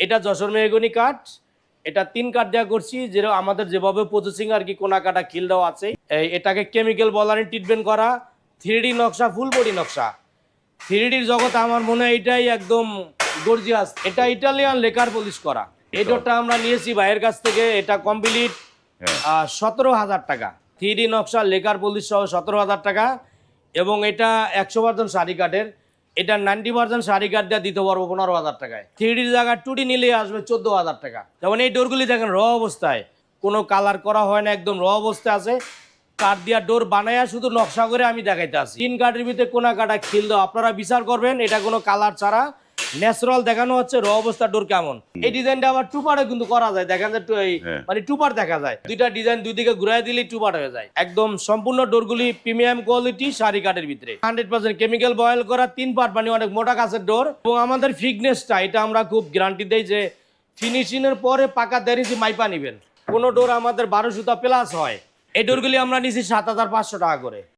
এটা যশোর মেহগনি কাঠ, এটা 3 কাঠ দেওয়া করছি, যেরকম আমাদের যেভাবে প্রসেসিং আর কি কোনা কাটা খিলটাও আছে। এটাকে কেমিক্যাল বলারে ট্রিটমেন্ট করা, 3D নকশা, ফুল বডি নকশা। 3Dর জগৎ আমার মনে হয় এটাই একদম গর্জিয়াস। এটা ইটালিয়ান লেকার পলিশ করা। এই ডোরটা আমরা নিয়েছি ভাইয়ের কাছ থেকে, এটা কমপ্লিট 17,000 টাকা। 3D নকশা, লেকার পলিশ সহ 17,000 টাকা। এবং এটা 100% শাড়ি কাঠের, এটা 90% শাড়ি কাঠ দিয়ে দিতে পারবো 15,000 টাকায়। 3Dর জায়গায় 2D নিলেই আসবে 14,000 টাকা। যেমন এই ডোরগুলি দেখেন র অবস্থায়, কোনো কালার করা হয় না, একদম র অবস্থায় আছে। কাঠ দিয়া ডোর বানায়া শুধু নকশা করে আমি দেখাইতে আসি। 3 কাঠের ভিতরে কোনা কাটা খিল দাও, আপনারা বিচার করবেন এটা কোনো কালার ছাড়া ন্যাচারাল দেখানো হচ্ছে। র অবস্থা ডোর কেমন। এই ডিজাইনটা আবার টুপারে কিন্তু করা যায়, দেখেন যে মানে টুপার দেখা যায়, দুইটা ডিজাইন দুই দিকে ঘুরাই দিলেই টুপার হয়ে যায়। একদম সম্পূর্ণ ডোরগুলি প্রিমিয়াম কোয়ালিটি শাড়ি কাঠের ভিতরে, 100% কেমিক্যাল বয়েল করা, 3 পার্ট, মানে অনেক মোটা কাছের ডোর। এবং আমাদের ফিটনেসটা এটা আমরা খুব গ্যারান্টি দেই যে ফিনিশিং এর পরে পাকা 1.5 ইঞ্চি মাইপা নিবেন। কোনো ডোর আমাদের 12 সুতা প্লাস হয়। এই ডোরগুলি আমরা নিছি 7,500 টাকা করে।